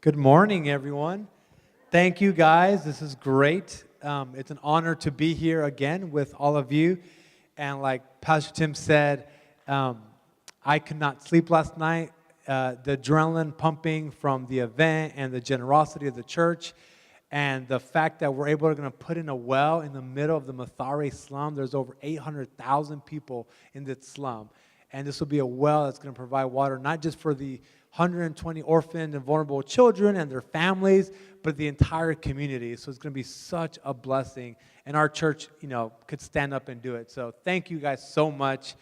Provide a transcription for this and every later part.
Good morning, everyone. Thank you, guys. This is great. It's an honor to be here again with all of you. And like Pastor Tim said, I could not sleep last night. The adrenaline pumping from the event and the generosity of the church and the fact that we're able to put in a well in the middle of the Mathare slum. There's over 800,000 people in this slum. And this will be a well that's going to provide water not just for the 120 orphaned and vulnerable children and their families, but the entire community. So it's going to be such a blessing. And our church, could stand up and do it. So thank you guys so much.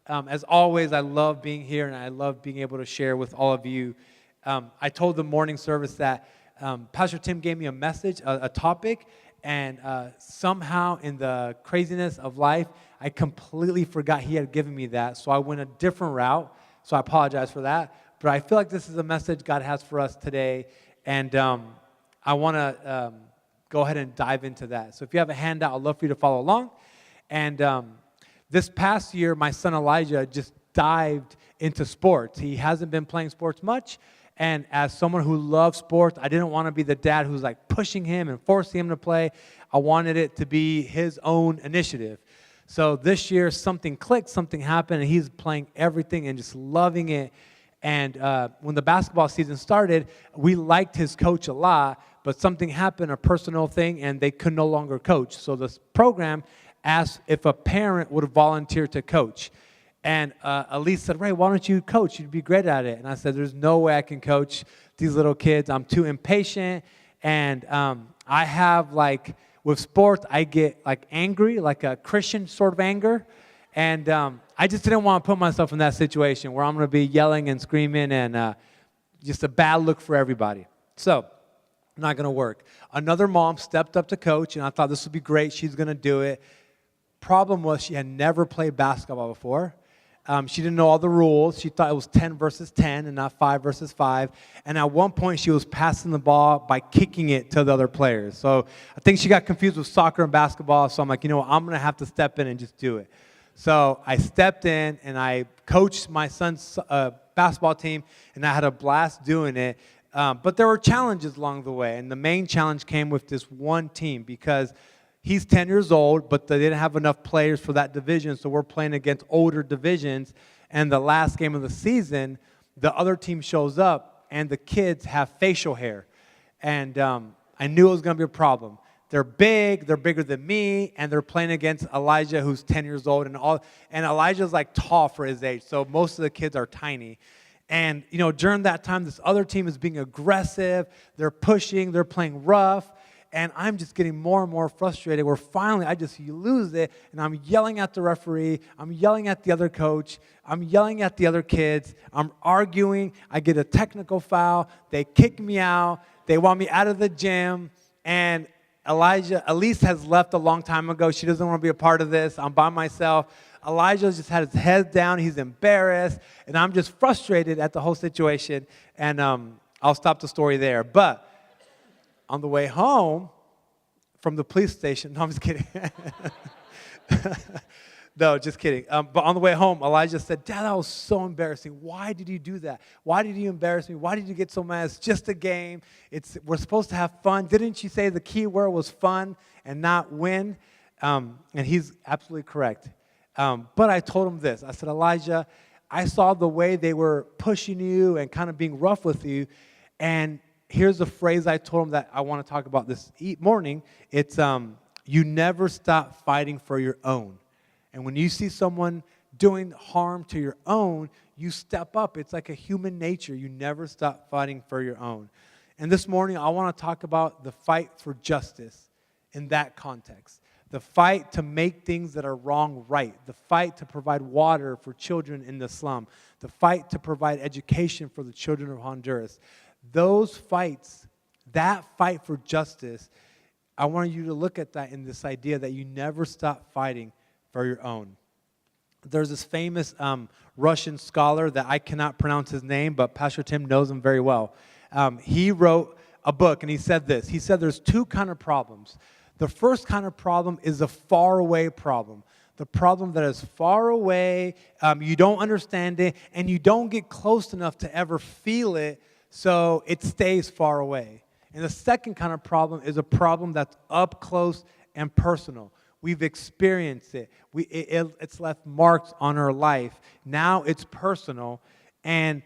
As always, I love being here, and I love being able to share with all of you. I told the morning service that Pastor Tim gave me a message, a topic, and somehow in the craziness of life, I completely forgot he had given me that. So I went a different route. So I apologize for that. But I feel like this is a message God has for us today, and I want to go ahead and dive into that. So if you have a handout, I'd love for you to follow along. And this past year, my son Elijah just dived into sports. He hasn't been playing sports much, and as someone who loves sports, I didn't want to be the dad who's like pushing him and forcing him to play. I wanted it to be his own initiative. So this year, something clicked, something happened, and he's playing everything and just loving it. And when the basketball season started, we liked his coach a lot, but something happened, a personal thing, and they could no longer coach. So this program asked if a parent would volunteer to coach. And Elise said, Ray, why don't you coach? You'd be great at it. And I said, there's no way I can coach these little kids. I'm too impatient. And I have, with sports, I get, angry, like a Christian sort of anger. And I just didn't want to put myself in that situation where I'm going to be yelling and screaming and just a bad look for everybody. So, not going to work. Another mom stepped up to coach, and I thought this would be great. She's going to do it. Problem was she had never played basketball before. She didn't know all the rules. She thought it was 10 versus 10 and not 5 versus 5. And at one point, she was passing the ball by kicking it to the other players. So I think she got confused with soccer and basketball. So I'm like, I'm going to have to step in and just do it. So I stepped in, and I coached my son's basketball team, and I had a blast doing it. But there were challenges along the way, and the main challenge came with this one team because he's 10 years old, but they didn't have enough players for that division, so we're playing against older divisions. And the last game of the season, the other team shows up, and the kids have facial hair. And I knew it was going to be a problem. They're big, they're bigger than me, and they're playing against Elijah, who's 10 years old, and Elijah's tall for his age, so most of the kids are tiny. And, during that time, this other team is being aggressive, they're pushing, they're playing rough, and I'm just getting more and more frustrated where finally you lose it, and I'm yelling at the referee, I'm yelling at the other coach, I'm yelling at the other kids, I'm arguing, I get a technical foul, they kick me out, they want me out of the gym, and Elise has left a long time ago. She doesn't want to be a part of this. I'm by myself. Elijah just had his head down. He's embarrassed. And I'm just frustrated at the whole situation. And I'll stop the story there. But on the way home from the police station, no, I'm just kidding. No, just kidding. But on the way home, Elijah said, Dad, that was so embarrassing. Why did you do that? Why did you embarrass me? Why did you get so mad? It's just a game. We're supposed to have fun. Didn't you say the key word was fun and not win? And he's absolutely correct. But I told him this. I said, Elijah, I saw the way they were pushing you and kind of being rough with you. And here's the phrase I told him that I want to talk about this morning. It's, you never stop fighting for your own. And when you see someone doing harm to your own, you step up. It's like a human nature. You never stop fighting for your own. And this morning, I want to talk about the fight for justice in that context. The fight to make things that are wrong right. The fight to provide water for children in the slum. The fight to provide education for the children of Honduras. Those fights, that fight for justice, I want you to look at that in this idea that you never stop fighting for your own. There's this famous Russian scholar that I cannot pronounce his name, but Pastor Tim knows him very well. He wrote a book, and he said this. He said there's two kind of problems. The first kind of problem is a faraway problem. The problem that is far away, you don't understand it, and you don't get close enough to ever feel it, So it stays far away. And the second kind of problem is a problem that's up close and personal. We've experienced it. It's left marks on our life. Now it's personal. And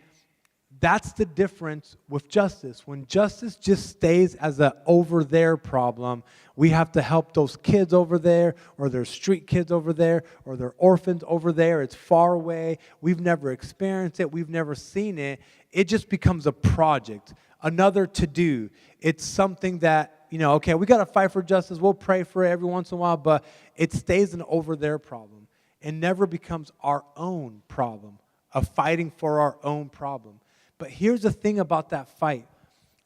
that's the difference with justice. When justice just stays as an over there problem, we have to help those kids over there, or there's street kids over there, or they're orphans over there. It's far away. We've never experienced it. We've never seen it. It just becomes a project, another to-do. It's something that, okay, we got to fight for justice. We'll pray for it every once in a while, but it stays an over there problem. It never becomes our own problem, of fighting for our own problem. But here's the thing about that fight.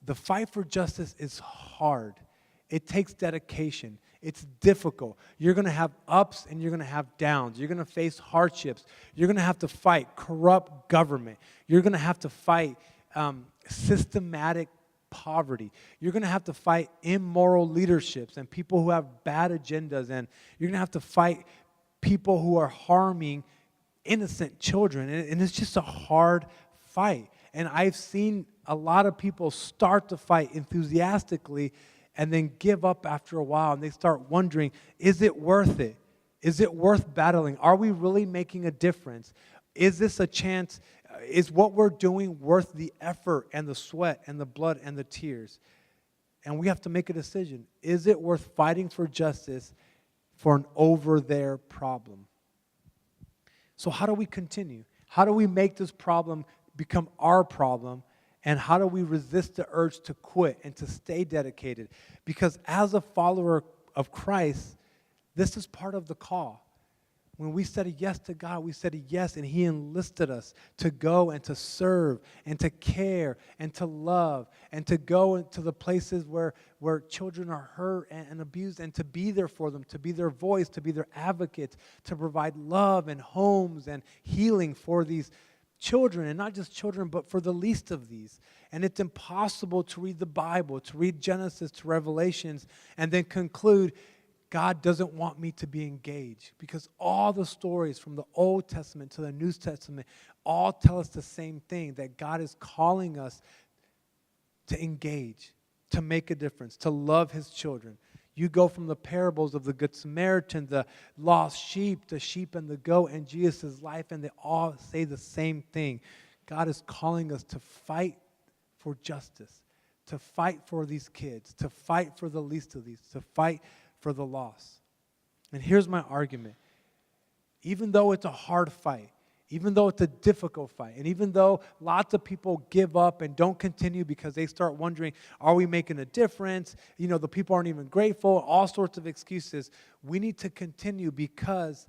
The fight for justice is hard. It takes dedication. It's difficult. You're going to have ups and you're going to have downs. You're going to face hardships. You're going to have to fight corrupt government. You're going to have to fight systematic poverty. You're going to have to fight immoral leaderships and people who have bad agendas. And you're going to have to fight people who are harming innocent children. And it's just a hard fight. And I've seen a lot of people start to fight enthusiastically and then give up after a while. And they start wondering, is it worth it? Is it worth battling? Are we really making a difference? Is this a chance? Is what we're doing worth the effort and the sweat and the blood and the tears? And we have to make a decision. Is it worth fighting for justice for an over there problem? So how do we continue? How do we make this problem become our problem, and how do we resist the urge to quit and to stay dedicated? Because as a follower of Christ, this is part of the call. When we said a yes to God, we said a yes, and He enlisted us to go and to serve and to care and to love and to go into the places where children are hurt and abused, and to be there for them, to be their voice, to be their advocates, to provide love and homes and healing for these children, and not just children, but for the least of these. And it's impossible to read the Bible, to read Genesis to Revelations, and then conclude, God doesn't want me to be engaged. Because all the stories from the Old Testament to the New Testament all tell us the same thing, that God is calling us to engage, to make a difference, to love His children. You go from the parables of the Good Samaritan, the lost sheep, the sheep and the goat, and Jesus' life, and they all say the same thing. God is calling us to fight for justice, to fight for these kids, to fight for the least of these, to fight for the lost. And here's my argument. Even though it's a hard fight, even though it's a difficult fight, and even though lots of people give up and don't continue because they start wondering, are we making a difference? The people aren't even grateful, all sorts of excuses. We need to continue because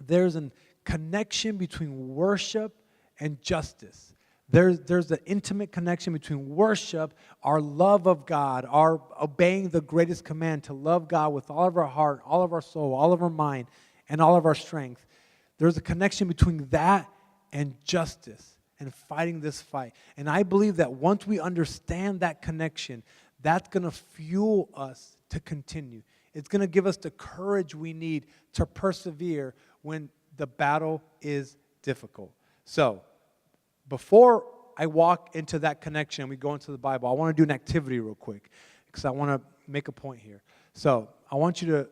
there's a connection between worship and justice. There's an intimate connection between worship, our love of God, our obeying the greatest command to love God with all of our heart, all of our soul, all of our mind, and all of our strength. There's a connection between that and justice and fighting this fight. And I believe that once we understand that connection, that's going to fuel us to continue. It's going to give us the courage we need to persevere when the battle is difficult. So, before I walk into that connection and we go into the Bible, I want to do an activity real quick because I want to make a point here. So, I want you to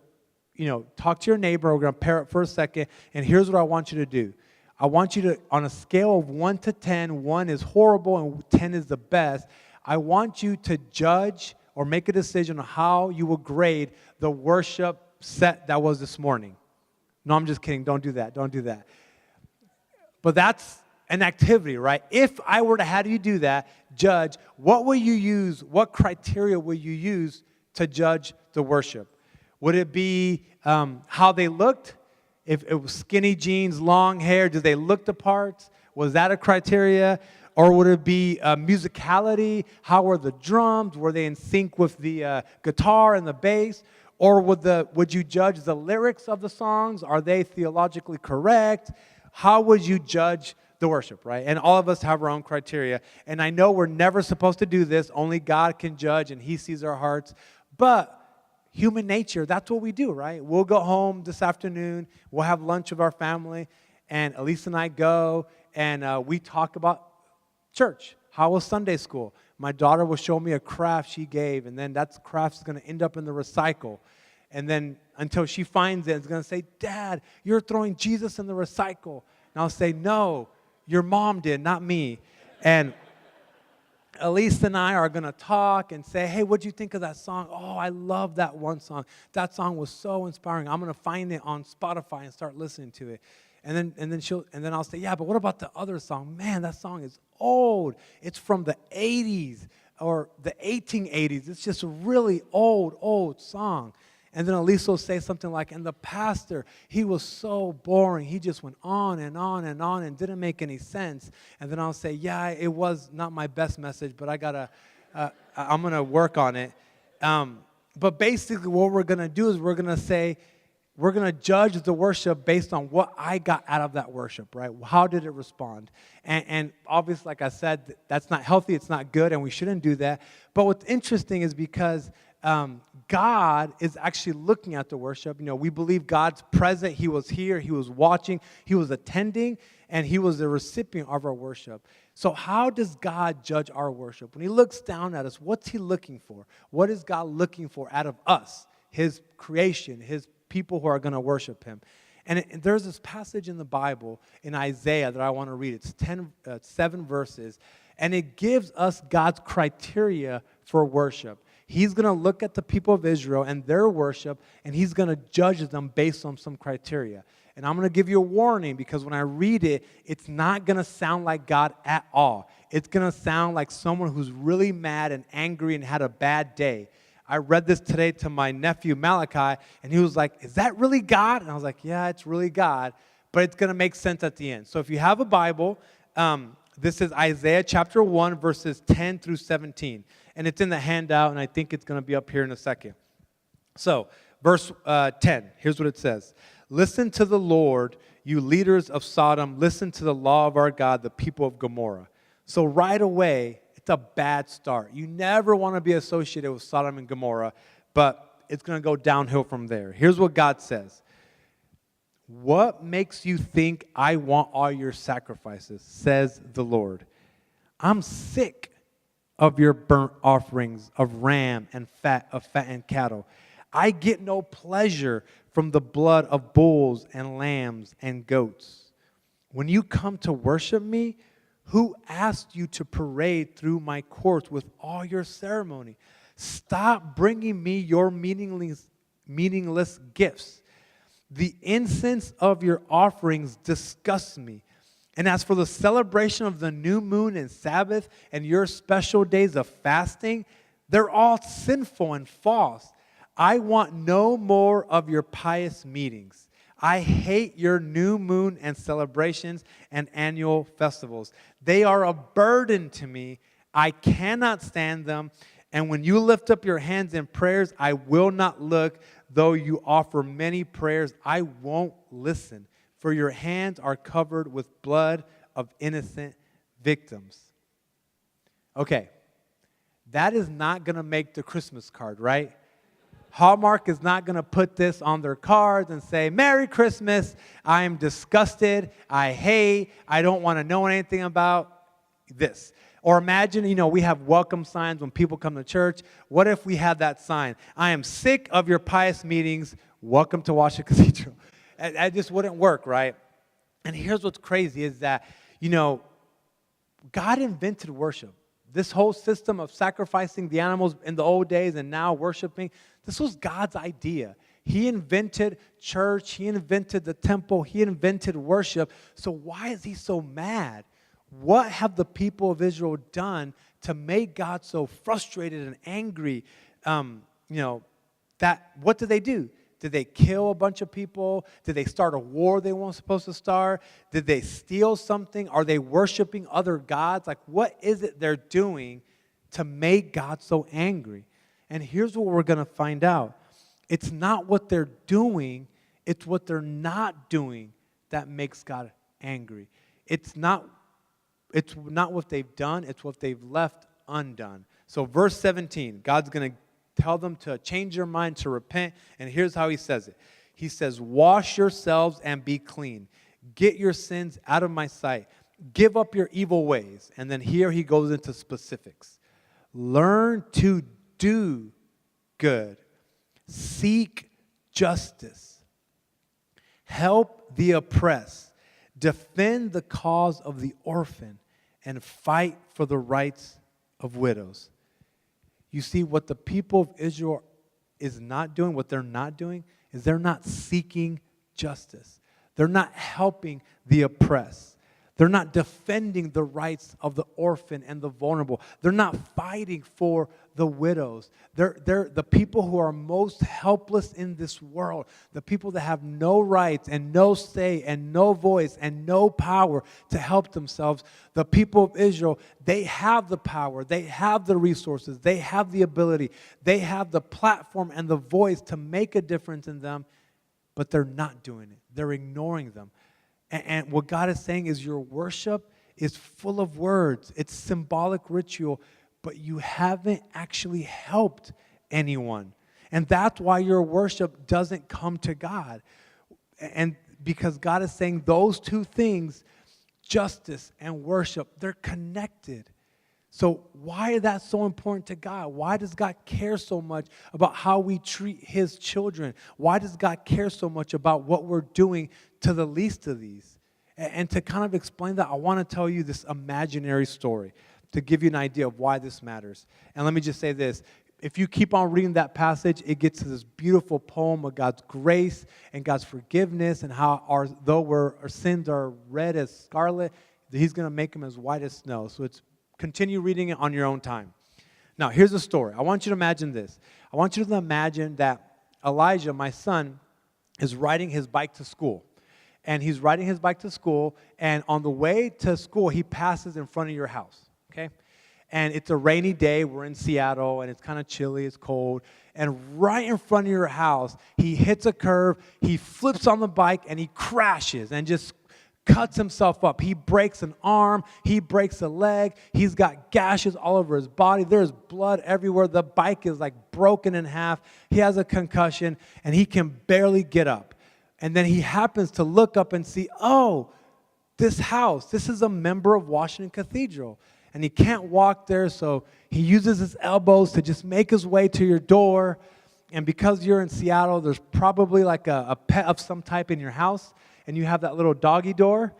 talk to your neighbor. We're going to pair up for a second. And here's what I want you to do. I want you to, on a scale of 1 to 10, 1 is horrible and 10 is the best. I want you to judge or make a decision on how you will grade the worship set that was this morning. No, I'm just kidding. Don't do that. Don't do that. But that's an activity, right? If I were to have you do that, judge, what will you use? What criteria will you use to judge the worship? Would it be how they looked? If it was skinny jeans, long hair, did they look the parts? Was that a criteria? Or would it be musicality? How were the drums? Were they in sync with the guitar and the bass? Or would you judge the lyrics of the songs? Are they theologically correct? How would you judge the worship, right? And all of us have our own criteria. And I know we're never supposed to do this. Only God can judge, and He sees our hearts. But human nature, that's what we do, right? We'll go home this afternoon. We'll have lunch with our family. And Elise and I go, and we talk about church, How was Sunday school? My daughter will show me a craft she gave, and then that craft's going to end up in the recycle. And then until she finds it, it's going to say, Dad, you're throwing Jesus in the recycle. And I'll say, no, your mom did, not me. And Elise and I are going to talk and say, hey, what'd you think of that song? Oh, I love that one song. That song was so inspiring. I'm going to find it on Spotify and start listening to it. And then I'll say, yeah, but what about the other song? Man, that song is old. It's from the 80s or the 1880s. It's just a really old song. And then Elise will say something like, and the pastor, he was so boring. He just went on and on and on and didn't make any sense. And then I'll say, yeah, it was not my best message, but I'm going to work on it. But basically what we're going to do is we're going to judge the worship based on what I got out of that worship, right? How did it respond? And obviously, like I said, that's not healthy, it's not good, and we shouldn't do that. But what's interesting is because God is actually looking at the worship. You know, we believe God's present. He was here. He was watching. He was attending. And he was the recipient of our worship. So how does God judge our worship? When he looks down at us, what's he looking for? What is God looking for out of us, his creation, his people who are going to worship him? And there's this passage in the Bible, in Isaiah, that I want to read. It's 7 verses. And it gives us God's criteria for worship. He's going to look at the people of Israel and their worship, and he's going to judge them based on some criteria. And I'm going to give you a warning, because when I read it, it's not going to sound like God at all. It's going to sound like someone who's really mad and angry and had a bad day. I read this today to my nephew Malachi, and he was like, is that really God? And I was like, yeah, it's really God, but it's going to make sense at the end. So if you have a Bible, this is Isaiah chapter 1, verses 10 through 17. And it's in the handout, and I think it's going to be up here in a second. So, verse 10, here's what it says. Listen to the Lord, you leaders of Sodom. Listen to the law of our God, the people of Gomorrah. So right away, it's a bad start. You never want to be associated with Sodom and Gomorrah, but it's going to go downhill from there. Here's what God says. What makes you think I want all your sacrifices, says the Lord. I'm sick of your burnt offerings of ram and fattened cattle. I get no pleasure from the blood of bulls and lambs and goats. When you come to worship me, who asked you to parade through my courts with all your ceremony? Stop bringing me your meaningless gifts. The incense of your offerings disgusts me. And as for the celebration of the new moon and Sabbath and your special days of fasting, they're all sinful and false. I want no more of your pious meetings. I hate your new moon and celebrations and annual festivals. They are a burden to me. I cannot stand them. And when you lift up your hands in prayers, I will not look. Though you offer many prayers, I won't listen. For your hands are covered with blood of innocent victims. Okay, that is not going to make the Christmas card, right? Hallmark is not going to put this on their cards and say, Merry Christmas, I am disgusted, I hate, I don't want to know anything about this. Or imagine, we have welcome signs when people come to church. What if we had that sign? I am sick of your pious meetings, welcome to Washington Cathedral. That just wouldn't work, right? And here's what's crazy is that, God invented worship. This whole system of sacrificing the animals in the old days and now worshiping, this was God's idea. He invented church. He invented the temple. He invented worship. So why is he so mad? What have the people of Israel done to make God so frustrated and angry? What did they do? Did they kill a bunch of people? Did they start a war they weren't supposed to start? Did they steal something? Are they worshiping other gods? Like, what is it they're doing to make God so angry? And here's what we're going to find out. It's not what they're doing. It's what they're not doing that makes God angry. It's not what they've done. It's what they've left undone. So verse 17, God's going to tell them to change their mind, to repent. And here's how he says it. He says, wash yourselves and be clean. Get your sins out of my sight. give up your evil ways. And then here he goes into specifics. Learn to do good. Seek justice. Help the oppressed. Defend the cause of the orphan. And fight for the rights of widows. You see, what the people of Israel is not doing, what they're not doing, is they're not seeking justice. They're not helping the oppressed. They're not defending the rights of the orphan and the vulnerable. They're not fighting for the widows. They're the people who are most helpless in this world, the people that have no rights and no say and no voice and no power to help themselves. The people of Israel, they have the power, they have the resources, they have the ability, they have the platform and the voice to make a difference in them, but they're not doing it. They're ignoring them. And what God is saying is your worship is full of words. It's symbolic ritual, but you haven't actually helped anyone. And that's why your worship doesn't come to God. And because God is saying those two things, justice and worship, they're connected. So why is that so important to God? Why does God care so much about how we treat His children? Why does God care so much about what we're doing to the least of these? And to kind of explain that, I want to tell you this imaginary story to give you an idea of why this matters. And let me just say this. If you keep on reading that passage, it gets to this beautiful poem of God's grace and God's forgiveness and how our sins are red as scarlet, He's going to make them as white as snow. So continue reading it on your own time. Now, here's the story. I want you to imagine this. I want you to imagine that Elijah, my son, is riding his bike to school. And he's riding his bike to school, and on the way to school, he passes in front of your house, okay? And it's a rainy day. We're in Seattle, and it's kind of chilly. It's cold. And right in front of your house, he hits a curve. He flips on the bike, and he crashes and just cuts himself up. He breaks an arm. He breaks a leg. He's got gashes all over his body. There's blood everywhere. The bike is like broken in half. He has a concussion, and he can barely get up. And then he happens to look up and see, oh, this house, this is a member of Washington Cathedral. And he can't walk there, so he uses his elbows to just make his way to your door. And because you're in Seattle, there's probably like a pet of some type in your house. And you have that little doggy door,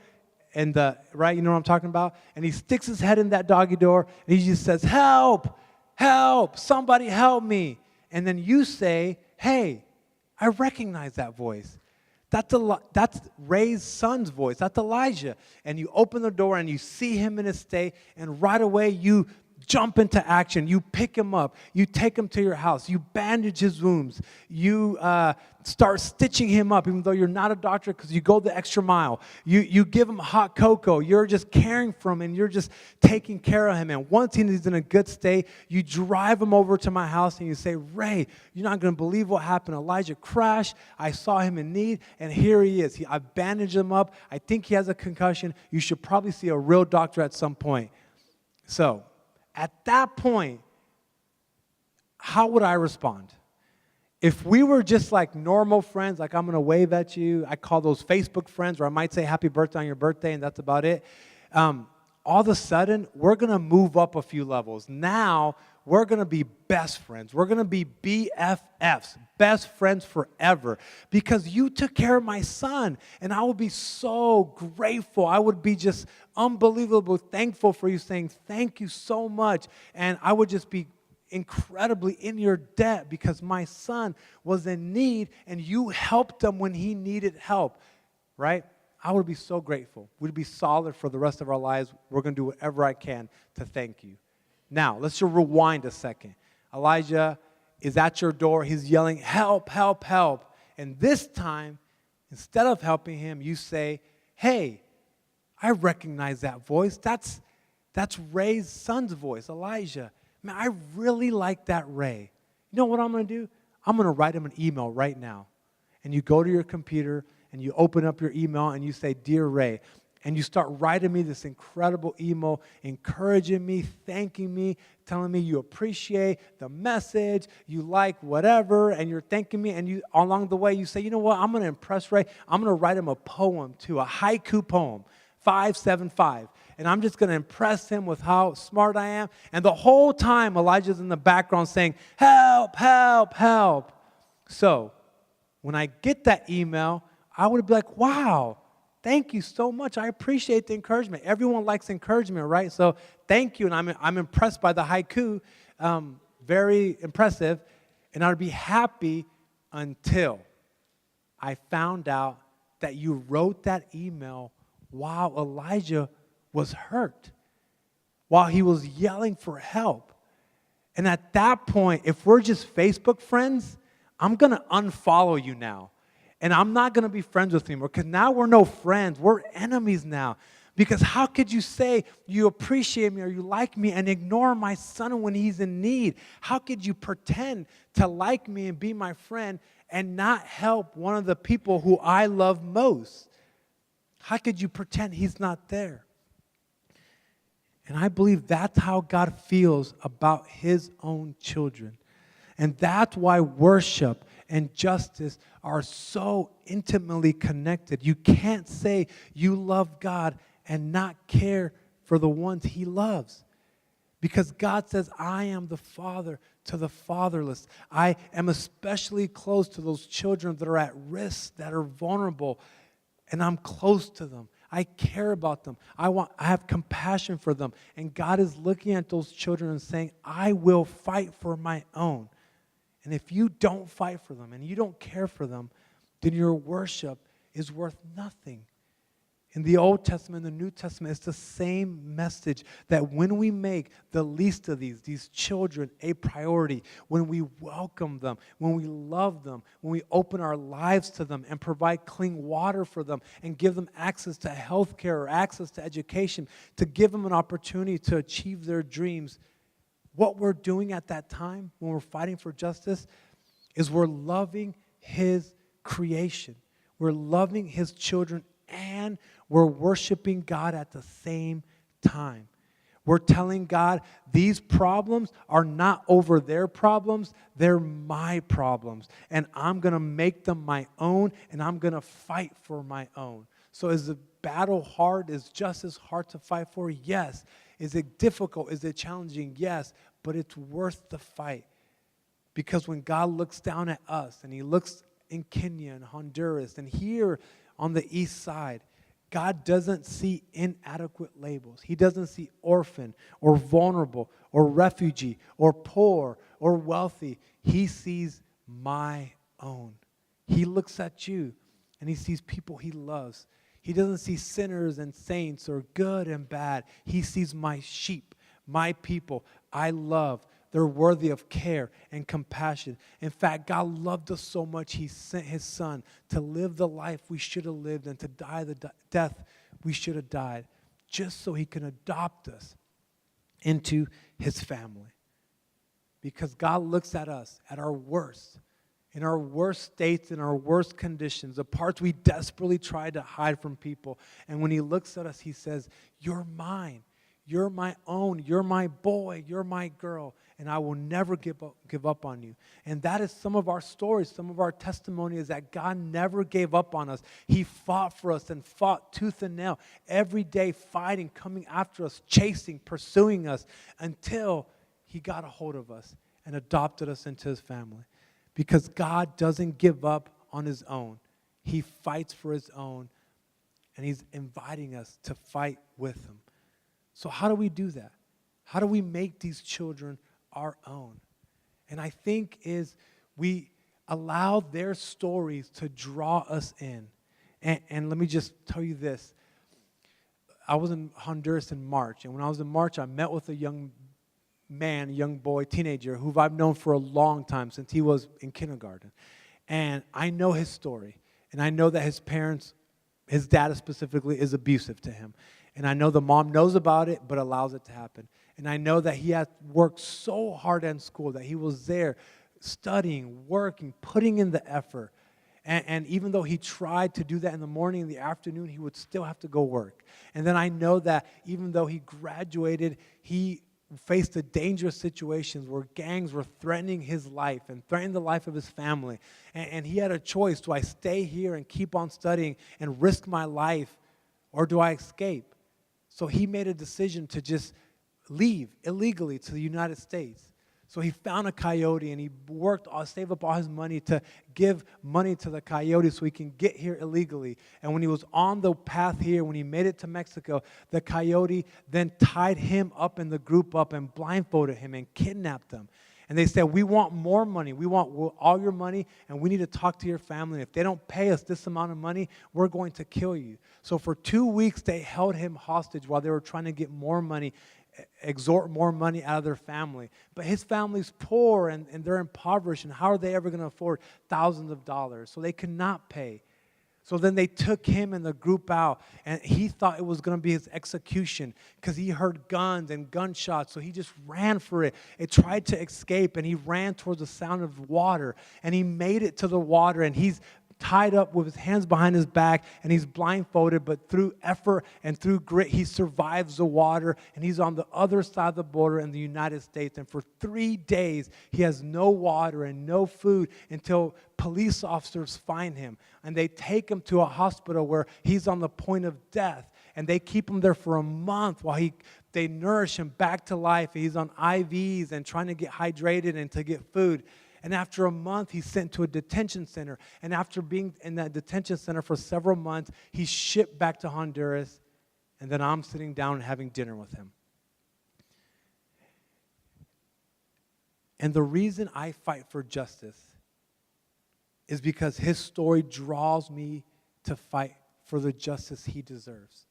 and right, you know what I'm talking about? And he sticks his head in that doggy door, and he just says, help, help, somebody help me. And then you say, hey, I recognize that voice. That's Rey's son's voice. That's Elijah. And you open the door, and you see him in his state, and right away you jump into action. You pick him up. You take him to your house. You bandage his wounds. You start stitching him up, even though you're not a doctor, because you go the extra mile. You give him hot cocoa. You're just caring for him, and you're just taking care of him. And once he's in a good state, you drive him over to my house, and you say, Rey, you're not going to believe what happened. Elijah crashed. I saw him in need, and here he is. I bandaged him up. I think he has a concussion. You should probably see a real doctor at some point. So, at that point, how would I respond? If we were just like normal friends, like I'm going to wave at you, I call those Facebook friends, or I might say happy birthday on your birthday, and that's about it. All of a sudden, we're going to move up a few levels. Now, we're going to be best friends. We're going to be BFFs, best friends forever, because you took care of my son, and I would be so grateful. I would be just unbelievably thankful for you saying thank you so much, and I would just be incredibly in your debt because my son was in need, and you helped him when he needed help, right? I would be so grateful. We'd be solid for the rest of our lives. We're going to do whatever I can to thank you. Now, let's just rewind a second. Elijah is at your door. He's yelling, help, help, help. And this time, instead of helping him, you say, hey, I recognize that voice. That's Rey's son's voice, Elijah. Man, I really like that Rey. You know what I'm going to do? I'm going to write him an email right now. And you go to your computer, and you open up your email, and you say, Dear Rey, and you start writing me this incredible email, encouraging me, thanking me, telling me you appreciate the message, you like whatever, and you're thanking me, and you along the way, you say, you know what, I'm going to impress Rey. I'm going to write him a poem, too, a haiku poem, 575. And I'm just going to impress him with how smart I am. And the whole time, Elijah's in the background saying, help, help, help. So when I get that email, I would be like, wow, thank you so much. I appreciate the encouragement. Everyone likes encouragement, right? So thank you. And I'm impressed by the haiku. Very impressive. And I'd be happy until I found out that you wrote that email while Elijah was hurt, while he was yelling for help. And at that point, if we're just Facebook friends, I'm going to unfollow you now. And I'm not going to be friends with you anymore because now we're no friends. We're enemies now. Because how could you say you appreciate me or you like me and ignore my son when he's in need? How could you pretend to like me and be my friend and not help one of the people who I love most? How could you pretend he's not there? And I believe that's how God feels about his own children. And that's why worship and justice are so intimately connected. You can't say you love God and not care for the ones he loves. Because God says, I am the father to the fatherless. I am especially close to those children that are at risk, that are vulnerable, and I'm close to them. I care about them. I have compassion for them. And God is looking at those children and saying, I will fight for my own. And if you don't fight for them and you don't care for them, then your worship is worth nothing. In the Old Testament and the New Testament, it's the same message that when we make the least of these children, a priority, when we welcome them, when we love them, when we open our lives to them and provide clean water for them and give them access to health care or access to education, to give them an opportunity to achieve their dreams, what we're doing at that time when we're fighting for justice is we're loving his creation. We're loving his children and we're worshiping God at the same time. We're telling God, these problems are not over their problems, they're my problems. And I'm going to make them my own, and I'm going to fight for my own. So is the battle hard? Is justice hard to fight for? Yes. Is it difficult? Is it challenging? Yes. But it's worth the fight. Because when God looks down at us, and he looks in Kenya and Honduras, and here on the east side, God doesn't see inadequate labels. He doesn't see orphan or vulnerable or refugee or poor or wealthy. He sees my own. He looks at you and he sees people he loves. He doesn't see sinners and saints or good and bad. He sees my sheep, my people I love. They're worthy of care and compassion. In fact, God loved us so much, he sent his son to live the life we should have lived and to die the death we should have died, just so he can adopt us into his family. Because God looks at us, at our worst, in our worst states, in our worst conditions, the parts we desperately try to hide from people. And when he looks at us, he says, you're mine. You're my own. You're my boy. You're my girl. And I will never give up on you. And that is some of our stories, some of our testimony is that God never gave up on us. He fought for us and fought tooth and nail every day, fighting, coming after us, chasing, pursuing us until he got a hold of us and adopted us into his family. Because God doesn't give up on his own. He fights for his own, and he's inviting us to fight with him. So how do we do that? How do we make these children our own? And I think is we allow their stories to draw us in. And let me just tell you this. I was in Honduras in March, and when I was in March, I met with a young man, young boy, teenager, who I've known for a long time, since he was in kindergarten. And I know his story, and I know that his parents, his dad specifically, is abusive to him. And I know the mom knows about it, but allows it to happen. And I know that he had worked so hard in school, that he was there studying, working, putting in the effort. And even though he tried to do that in the morning, in the afternoon, he would still have to go work. And then I know that even though he graduated, he faced the dangerous situations where gangs were threatening his life and threatening the life of his family. And he had a choice. Do I stay here and keep on studying and risk my life? or do I escape? So he made a decision to just leave illegally to the United States. So he found a coyote and he worked, saved up all his money to give money to the coyote so he can get here illegally. And when he was on the path here, when he made it to Mexico, the coyote then tied him up in the group up and blindfolded him and kidnapped him. And they said, we want more money. We want all your money, and we need to talk to your family. And if they don't pay us this amount of money, we're going to kill you. So for 2 weeks, they held him hostage while they were trying to get more money, extort more money out of their family. But his family's poor, and they're impoverished, and how are they ever going to afford thousands of dollars? So they could not pay. So then they took him and the group out, and he thought it was going to be his execution because he heard guns and gunshots, so he just ran for it. It tried to escape, and he ran towards the sound of water, and he made it to the water, and he's tied up with his hands behind his back, and he's blindfolded, but through effort and through grit, he survives the water, and he's on the other side of the border in the United States. And for 3 days, he has no water and no food until police officers find him. And they take him to a hospital where he's on the point of death, and they keep him there for a month while they nourish him back to life. He's on IVs and trying to get hydrated and to get food. And after a month, he's sent to a detention center. And after being in that detention center for several months, he's shipped back to Honduras. And then I'm sitting down and having dinner with him. And the reason I fight for justice is because his story draws me to fight for the justice he deserves.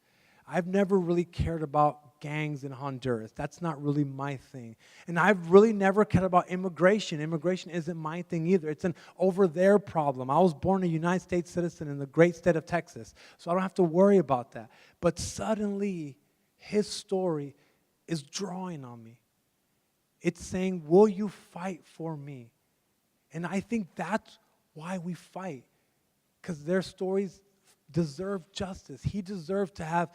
I've never really cared about gangs in Honduras. That's not really my thing. And I've really never cared about immigration. Immigration isn't my thing either. It's an over there problem. I was born a United States citizen in the great state of Texas, so I don't have to worry about that. But suddenly, his story is drawing on me. It's saying, will you fight for me? And I think that's why we fight, because their stories deserve justice. He deserves to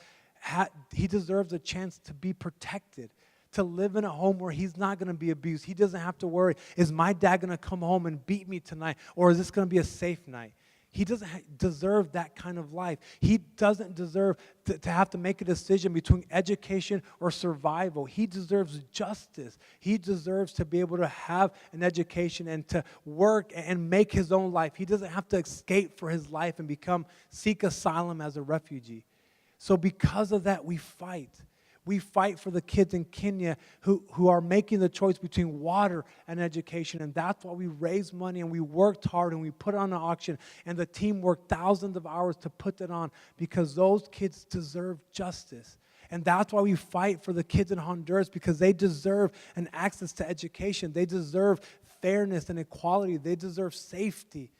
he deserves a chance to be protected, to live in a home where he's not going to be abused. He doesn't have to worry, is my dad going to come home and beat me tonight, or is this going to be a safe night? He doesn't deserve that kind of life. He doesn't deserve to have to make a decision between education or survival. He deserves justice. He deserves to be able to have an education and to work and make his own life. He doesn't have to escape for his life and seek asylum as a refugee. So because of that, we fight. We fight for the kids in Kenya who are making the choice between water and education. And that's why we raise money and we worked hard and we put on an auction. And the team worked thousands of hours to put that on because those kids deserve justice. And that's why we fight for the kids in Honduras, because they deserve an access to education. They deserve fairness and equality. They deserve safety.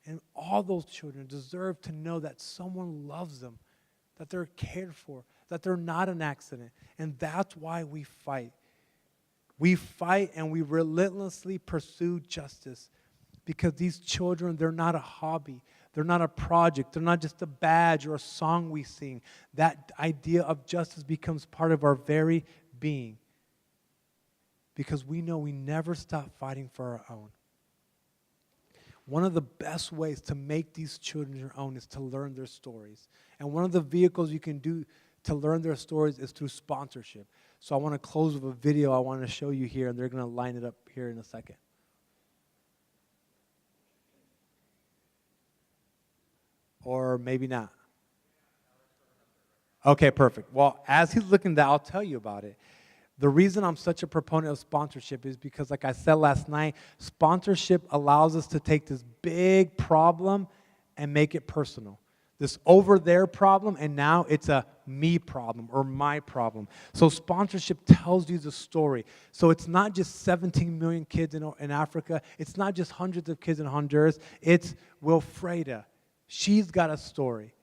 And all those children deserve to know that someone loves them, that they're cared for, that they're not an accident. And that's why we fight. We fight and we relentlessly pursue justice, because these children, they're not a hobby. They're not a project. They're not just a badge or a song we sing. That idea of justice becomes part of our very being, because we know we never stop fighting for our own. One of the best ways to make these children your own is to learn their stories. And one of the vehicles you can do to learn their stories is through sponsorship. So I want to close with a video I want to show you here, and they're going to line it up here in a second. Or maybe not. Okay, perfect. Well, as he's looking at that, I'll tell you about it. The reason I'm such a proponent of sponsorship is because, like I said last night, sponsorship allows us to take this big problem and make it personal. This over there problem, and now it's a me problem or my problem. So sponsorship tells you the story. So it's not just 17 million kids in Africa. It's not just hundreds of kids in Honduras. It's Wilfreda. She's got a story.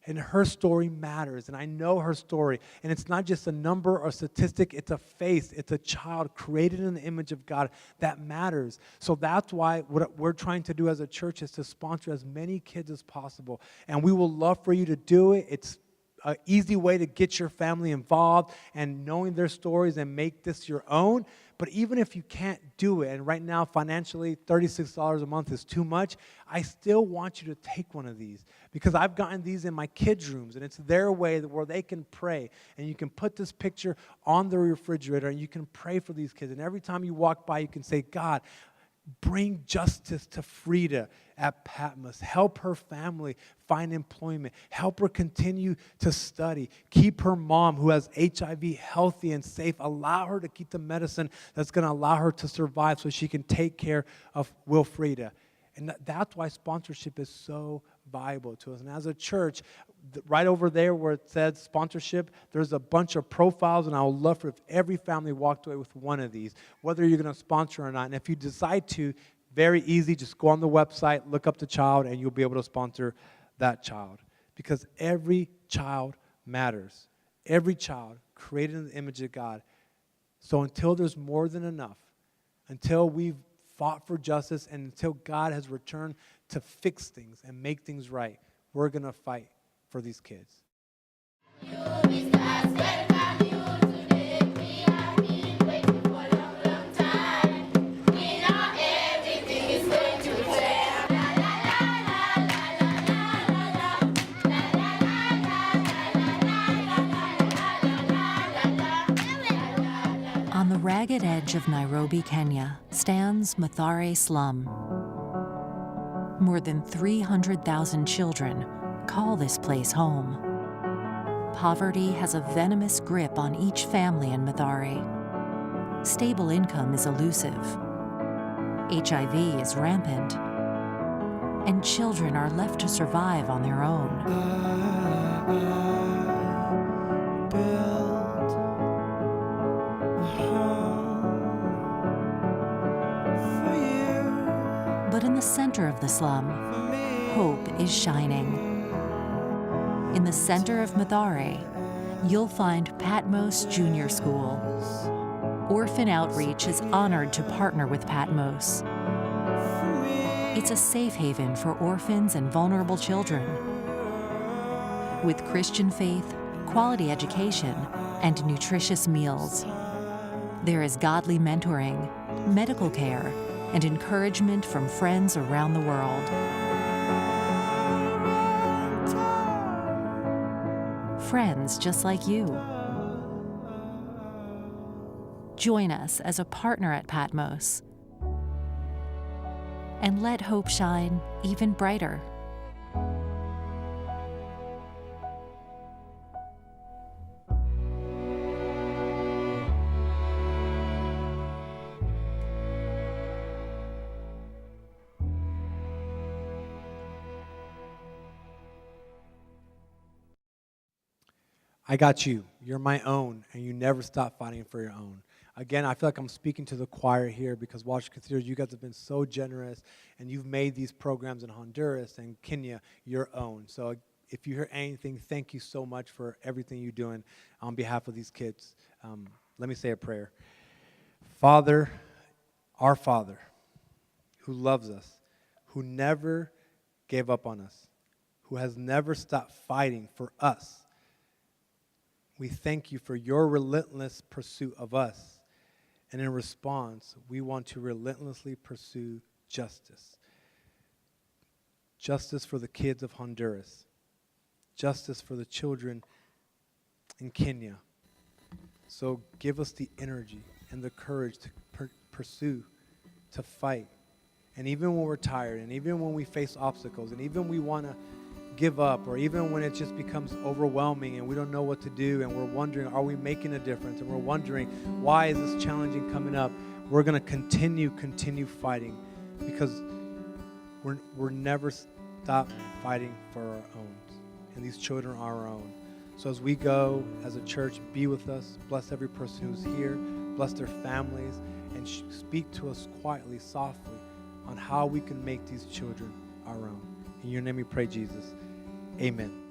And her story matters, and I know her story. And it's not just a number or statistic, it's a face, it's a child created in the image of God that matters. So that's why what we're trying to do as a church is to sponsor as many kids as possible. And we will love for you to do it. It's an easy way to get your family involved and knowing their stories and make this your own. But even if you can't do it, and right now financially $36 a month is too much, I still want you to take one of these, because I've gotten these in my kids' rooms, and it's their way where they can pray. And you can put this picture on the refrigerator, and you can pray for these kids. And every time you walk by, you can say, God, bring justice to Frida at Patmos. Help her family find employment. Help her continue to study. Keep her mom, who has HIV, healthy and safe. Allow her to keep the medicine that's going to allow her to survive so she can take care of Wilfrida. And that's why sponsorship is so valuable to us. And as a church, right over there where it says sponsorship, there's a bunch of profiles, and I would love for if every family walked away with one of these, whether you're going to sponsor or not. And if you decide to, very easy, just go on the website, look up the child, and you'll be able to sponsor that child. Because every child matters. Every child created in the image of God. So until there's more than enough, until we've fought for justice, and until God has returned to fix things and make things right, we're going to fight for these kids. On the ragged edge of Nairobi, Kenya, stands Mathare Slum. More than 300,000 children call this place home. Poverty has a venomous grip on each family in Mathare. Stable income is elusive. HIV is rampant. And children are left to survive on their own. But in the center of the slum, hope is shining. In the center of Mathare, you'll find Patmos Junior School. Orphan Outreach is honored to partner with Patmos. It's a safe haven for orphans and vulnerable children. With Christian faith, quality education, and nutritious meals. There is godly mentoring, medical care, and encouragement from friends around the world. Friends just like you. Join us as a partner at Patmos and let hope shine even brighter. I got you. You're my own, and you never stop fighting for your own. Again, I feel like I'm speaking to the choir here because Washington Cathedral, you guys have been so generous, and you've made these programs in Honduras and Kenya your own. So if you hear anything, thank you so much for everything you're doing on behalf of these kids. Let me say a prayer. Father, our Father, who loves us, who never gave up on us, who has never stopped fighting for us, we thank you for your relentless pursuit of us. And in response, we want to relentlessly pursue justice. Justice for the kids of Honduras. Justice for the children in Kenya. So give us the energy and the courage to pursue, to fight. And even when we're tired, and even when we face obstacles, and even we want to give up, or even when it just becomes overwhelming and we don't know what to do, and we're wondering, are we making a difference? And we're wondering, why is this challenging coming up? We're going to continue fighting, because we're never stop fighting for our own. And these children are our own. So as we go as a church, be with us. Bless every person who's here. Bless their families. And speak to us quietly, softly, on how we can make these children our own. In your name we pray, Jesus. Amen.